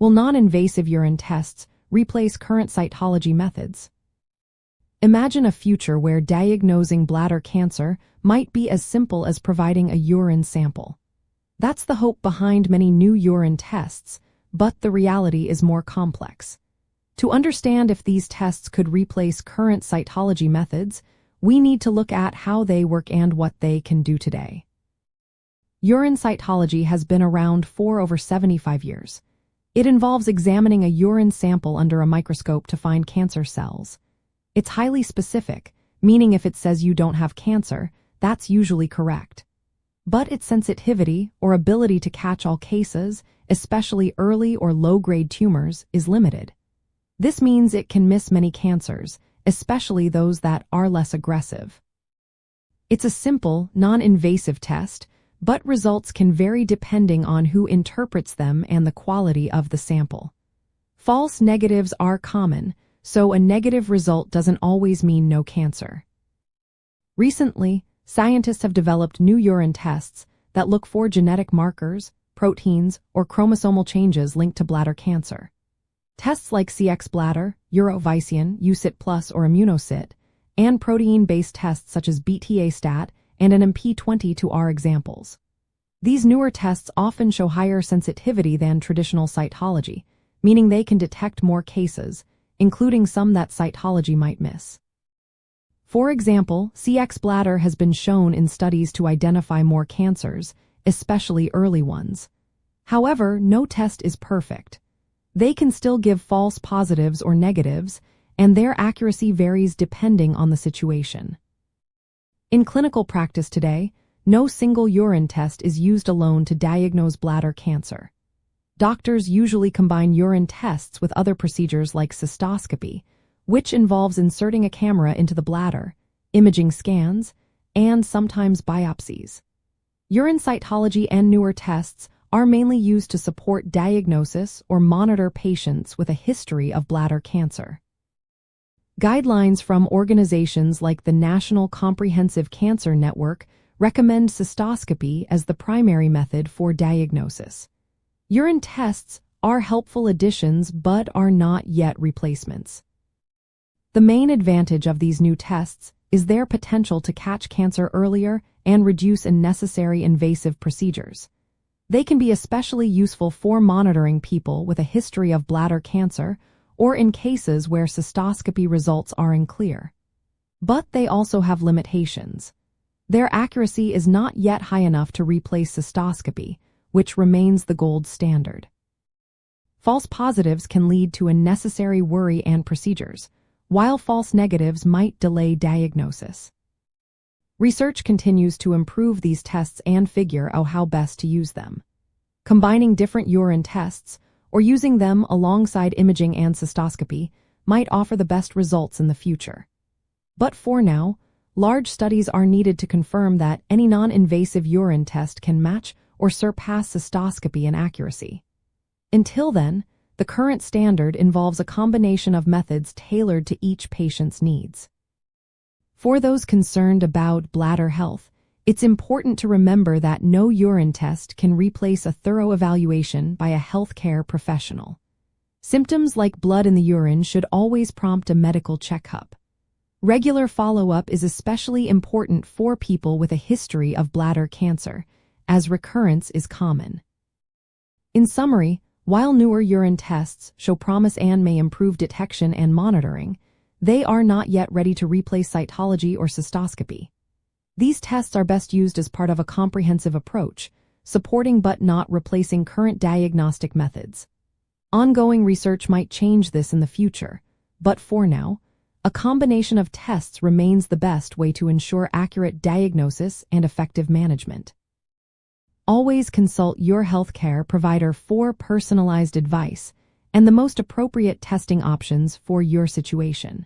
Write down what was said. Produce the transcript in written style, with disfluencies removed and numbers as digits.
Will non-invasive urine tests replace current cytology methods? Imagine a future where diagnosing bladder cancer might be as simple as providing a urine sample. That's the hope behind many new urine tests, but the reality is more complex. To understand if these tests could replace current cytology methods, we need to look at how they work and what they can do today. Urine cytology has been around for over 75 years. It involves examining a urine sample under a microscope to find cancer cells. It's highly specific, meaning if it says you don't have cancer, that's usually correct. But its sensitivity or ability to catch all cases, especially early or low-grade tumors, is limited. This means it can miss many cancers, especially those that are less aggressive. It's a simple, non-invasive test, but results can vary depending on who interprets them and the quality of the sample. False negatives are common, so a negative result doesn't always mean no cancer. Recently, scientists have developed new urine tests that look for genetic markers, proteins, or chromosomal changes linked to bladder cancer. Tests like Bladder, Urocyn, UCIT+, or Immunocyt, and protein-based tests such as BTA-STAT and an MP22 are examples. These newer tests often show higher sensitivity than traditional cytology, meaning they can detect more cases, including some that cytology might miss. For example, Bladder has been shown in studies to identify more cancers, especially early ones. However, no test is perfect. They can still give false positives or negatives, and their accuracy varies depending on the situation. In clinical practice today, no single urine test is used alone to diagnose bladder cancer. Doctors usually combine urine tests with other procedures like cystoscopy, which involves inserting a camera into the bladder, imaging scans, and sometimes biopsies. Urine cytology and newer tests are mainly used to support diagnosis or monitor patients with a history of bladder cancer. Guidelines from organizations like the National Comprehensive Cancer Network recommend cystoscopy as the primary method for diagnosis. Urine tests are helpful additions but are not yet replacements. The main advantage of these new tests is their potential to catch cancer earlier and reduce unnecessary invasive procedures. They can be especially useful for monitoring people with a history of bladder cancer or in cases where cystoscopy results are unclear. But they also have limitations. Their accuracy is not yet high enough to replace cystoscopy, which remains the gold standard. False positives can lead to unnecessary worry and procedures, while false negatives might delay diagnosis. Research continues to improve these tests and figure out how best to use them. Combining different urine tests or using them alongside imaging and cystoscopy might offer the best results in the future. But for now, large studies are needed to confirm that any non-invasive urine test can match or surpass cystoscopy in accuracy. Until then, the current standard involves a combination of methods tailored to each patient's needs. For those concerned about bladder health, it's important to remember that no urine test can replace a thorough evaluation by a healthcare professional. Symptoms like blood in the urine should always prompt a medical checkup. Regular follow-up is especially important for people with a history of bladder cancer, as recurrence is common. In summary, while newer urine tests show promise and may improve detection and monitoring, they are not yet ready to replace cytology or cystoscopy. These tests are best used as part of a comprehensive approach, supporting but not replacing current diagnostic methods. Ongoing research might change this in the future, but for now, a combination of tests remains the best way to ensure accurate diagnosis and effective management. Always consult your healthcare provider for personalized advice and the most appropriate testing options for your situation.